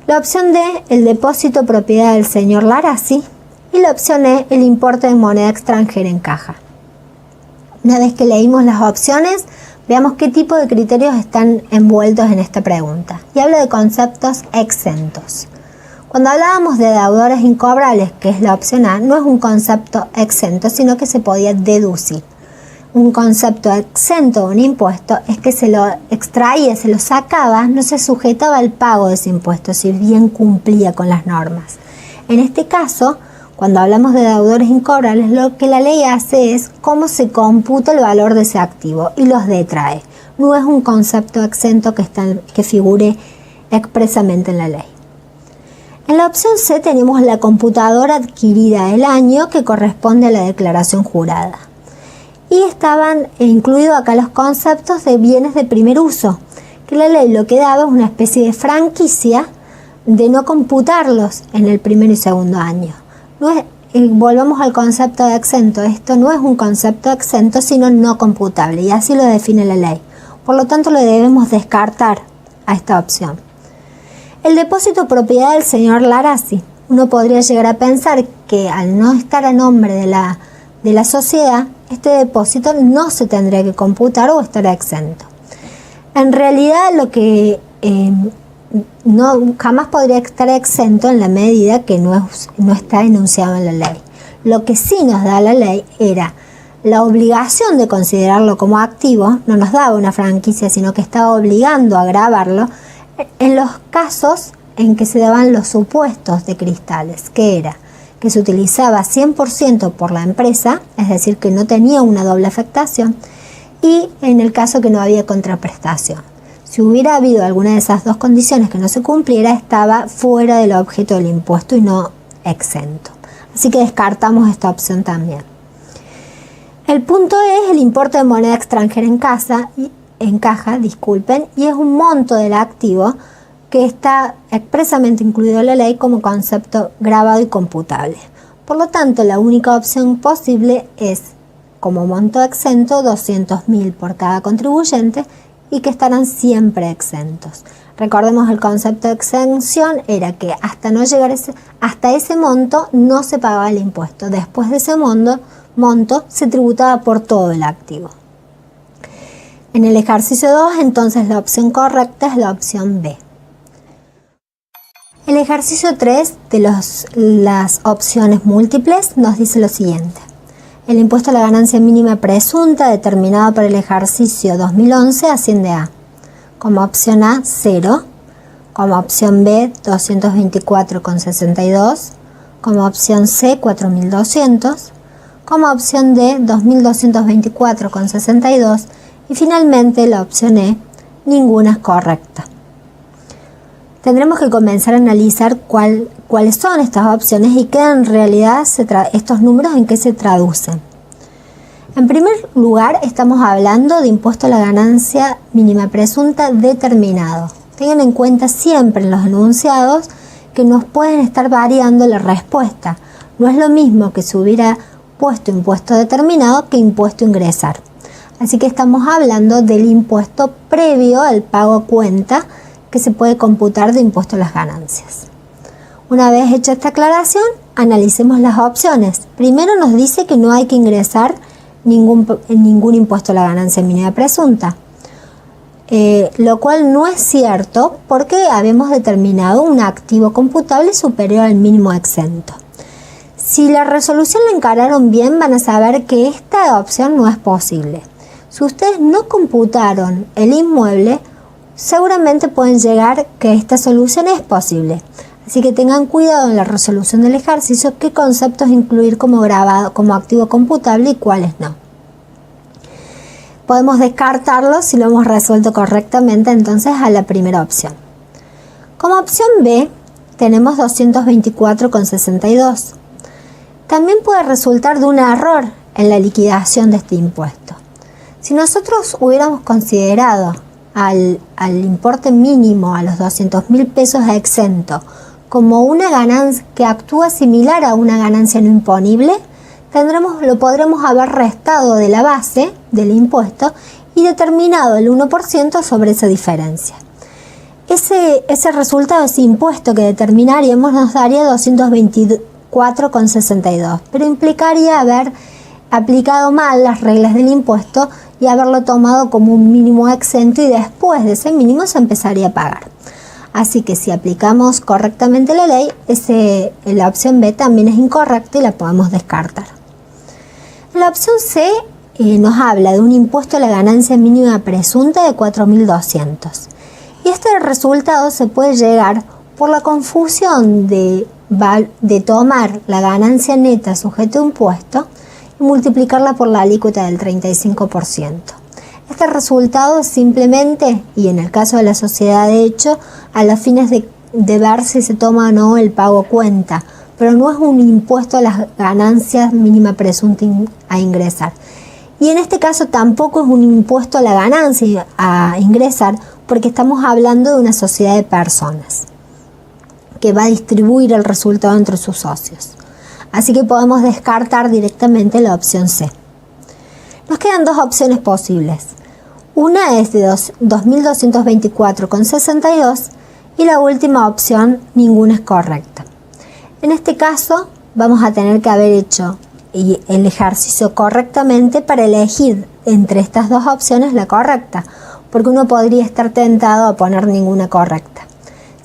La opción D, el depósito propiedad del señor Larazzi. Y la opción E, el importe de moneda extranjera en caja. Una vez que leímos las opciones, veamos qué tipo de criterios están envueltos en esta pregunta. Y habla de conceptos exentos. Cuando hablábamos de deudores incobrables, que es la opción A, no es un concepto exento, sino que se podía deducir. Un concepto exento de un impuesto es que se lo extraía, se lo sacaba, no se sujetaba al pago de ese impuesto, si bien cumplía con las normas. En este caso, cuando hablamos de deudores incobrables, lo que la ley hace es cómo se computa el valor de ese activo y los detrae. No es un concepto exento que figure expresamente en la ley. En la opción C tenemos la computadora adquirida del año que corresponde a la declaración jurada. Y estaban incluidos acá los conceptos de bienes de primer uso, que la ley lo que daba es una especie de franquicia de no computarlos en el primer y segundo año. Volvamos al concepto de exento. Esto no es un concepto exento, sino no computable, y así lo define la ley. Por lo tanto, lo debemos descartar a esta opción. El depósito propiedad del señor Larazzi. Uno podría llegar a pensar que al no estar a nombre de la sociedad, este depósito no se tendría que computar o estar exento. En realidad, lo que jamás podría estar exento en la medida que no está enunciado en la ley. Lo que sí nos da la ley era la obligación de considerarlo como activo, no nos daba una franquicia, sino que estaba obligando a gravarlo en los casos en que se daban los supuestos de Cristales, que era que se utilizaba 100% por la empresa, es decir, que no tenía una doble afectación, y en el caso que no había contraprestación. Si hubiera habido alguna de esas dos condiciones que no se cumpliera, estaba fuera del objeto del impuesto y no exento. Así que descartamos esta opción también. El punto es el importe de moneda extranjera en caja, y es un monto del activo que está expresamente incluido en la ley como concepto grabado y computable. Por lo tanto, la única opción posible es, como monto exento, 200.000 por cada contribuyente, y que estarán siempre exentos. Recordemos, el concepto de exención era que hasta no llegar hasta ese monto no se pagaba el impuesto. Después de ese monto se tributaba por todo el activo. En el ejercicio 2, entonces, la opción correcta es la opción B. El ejercicio 3 de las opciones múltiples nos dice lo siguiente. El impuesto a la ganancia mínima presunta determinado para el ejercicio 2011 asciende a, como opción A, 0, como opción B, 224,62, como opción C, 4.200, como opción D, 2.224,62 y finalmente la opción E, ninguna es correcta. Tendremos que comenzar a analizar cuáles son estas opciones y qué en realidad estos números en qué se traducen. En primer lugar, estamos hablando de impuesto a la ganancia mínima presunta determinado. Tengan en cuenta siempre en los enunciados que nos pueden estar variando la respuesta. No es lo mismo que se hubiera puesto impuesto determinado que impuesto a ingresar. Así que estamos hablando del impuesto previo al pago a cuenta que se puede computar de impuesto a las ganancias. Una vez hecha esta aclaración, analicemos las opciones. Primero nos dice que no hay que ingresar ningún impuesto a la ganancia mínima presunta, lo cual no es cierto porque habíamos determinado un activo computable superior al mínimo exento. Si la resolución la encararon bien, van a saber que esta opción no es posible. Si ustedes no computaron el inmueble, seguramente pueden llegar que esta solución es posible. Así que tengan cuidado en la resolución del ejercicio qué conceptos incluir como activo computable y cuáles no. Podemos descartarlo si lo hemos resuelto correctamente, entonces a la primera opción. Como opción B tenemos 224,62. También puede resultar de un error en la liquidación de este impuesto. Si nosotros hubiéramos considerado al importe mínimo, a los 200.000 pesos exento, como una ganancia que actúa similar a una ganancia no imponible, lo podremos haber restado de la base del impuesto y determinado el 1% sobre esa diferencia. Ese resultado, ese impuesto que determinaríamos, nos daría 224,62, pero implicaría haber aplicado mal las reglas del impuesto y haberlo tomado como un mínimo exento, y después de ese mínimo se empezaría a pagar. Así que si aplicamos correctamente la ley, la opción B también es incorrecta y la podemos descartar. La opción C nos habla de un impuesto a la ganancia mínima presunta de 4.200. Y este resultado se puede llegar por la confusión de tomar la ganancia neta sujeta a impuesto y multiplicarla por la alícuota del 35%. Este resultado es simplemente, y en el caso de la sociedad de hecho, a los fines de ver si se toma o no el pago a cuenta, pero no es un impuesto a las ganancias mínima presunta a ingresar. Y en este caso tampoco es un impuesto a la ganancia a ingresar, porque estamos hablando de una sociedad de personas que va a distribuir el resultado entre sus socios. Así que podemos descartar directamente la opción C. Nos quedan dos opciones posibles. Una es de 2.224,62 y la última opción, ninguna es correcta. En este caso vamos a tener que haber hecho el ejercicio correctamente para elegir entre estas dos opciones la correcta, porque uno podría estar tentado a poner ninguna correcta.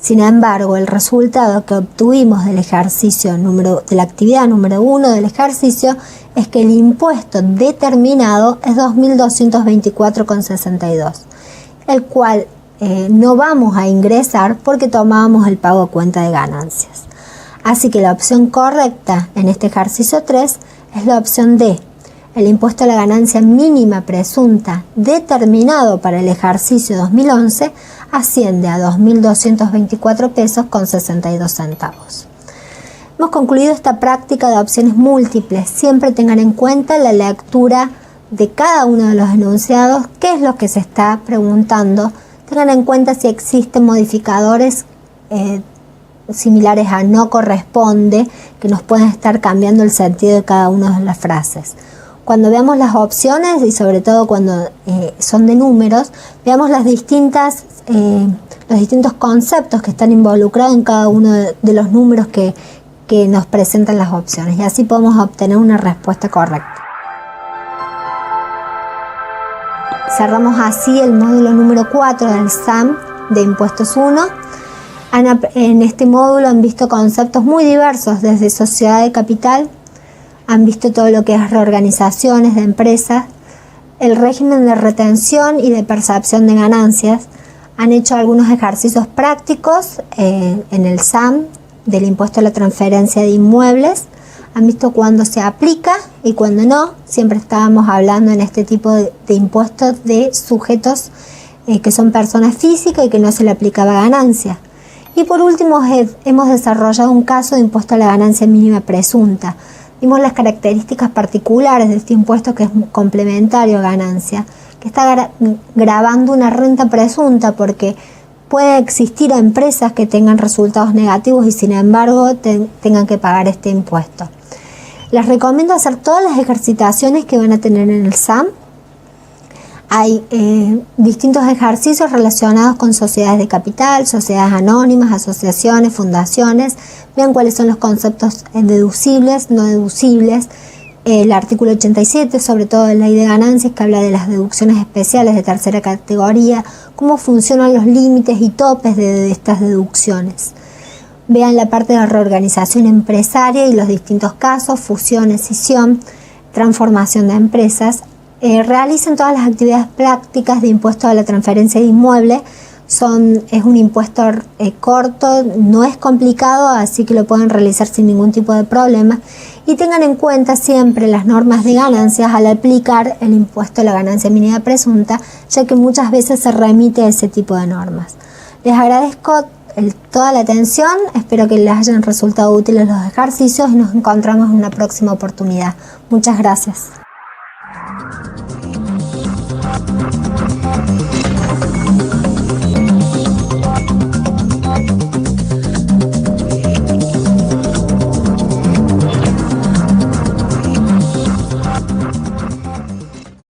Sin embargo, el resultado que obtuvimos del ejercicio de la actividad número 1 del ejercicio es que el impuesto determinado es 2.224,62, el cual no vamos a ingresar porque tomábamos el pago a cuenta de ganancias. Así que la opción correcta en este ejercicio 3 es la opción D. El impuesto a la ganancia mínima presunta determinado para el ejercicio 2011 asciende a 2.224 pesos con 62 centavos. Hemos concluido esta práctica de opciones múltiples. Siempre tengan en cuenta la lectura de cada uno de los enunciados, qué es lo que se está preguntando. Tengan en cuenta si existen modificadores similares a no corresponde, que nos pueden estar cambiando el sentido de cada una de las frases. Cuando veamos las opciones, y sobre todo cuando son de números, veamos los distintos conceptos que están involucrados en cada uno de los números que nos presentan las opciones, y así podemos obtener una respuesta correcta. Cerramos así el módulo número 4 del SAM de Impuestos 1. En este módulo han visto conceptos muy diversos, desde sociedad de capital, han visto todo lo que es reorganizaciones de empresas, el régimen de retención y de percepción de ganancias. Han hecho algunos ejercicios prácticos en el SAM del impuesto a la transferencia de inmuebles. Han visto cuándo se aplica y cuándo no. Siempre estábamos hablando en este tipo de impuestos de sujetos que son personas físicas y que no se le aplicaba ganancia. Y por último hemos desarrollado un caso de impuesto a la ganancia mínima presunta. Vimos las características particulares de este impuesto, que es complementario a ganancia, que está grabando una renta presunta, porque puede existir empresas que tengan resultados negativos y sin embargo tengan que pagar este impuesto. Les recomiendo hacer todas las ejercitaciones que van a tener en el SAM. Hay distintos ejercicios relacionados con sociedades de capital, sociedades anónimas, asociaciones, fundaciones. Vean cuáles son los conceptos deducibles, no deducibles. El artículo 87, sobre todo de la ley de ganancias, que habla de las deducciones especiales de tercera categoría, cómo funcionan los límites y topes de estas deducciones. Vean la parte de reorganización empresaria y los distintos casos, fusión, escisión, transformación de empresas. Realicen todas las actividades prácticas de impuesto a la transferencia de inmueble. Es un impuesto corto, no es complicado, así que lo pueden realizar sin ningún tipo de problema. Y tengan en cuenta siempre las normas de ganancias al aplicar el impuesto a la ganancia mínima presunta, ya que muchas veces se remite a ese tipo de normas. Les agradezco toda la atención, espero que les hayan resultado útiles los ejercicios y nos encontramos en una próxima oportunidad. Muchas gracias.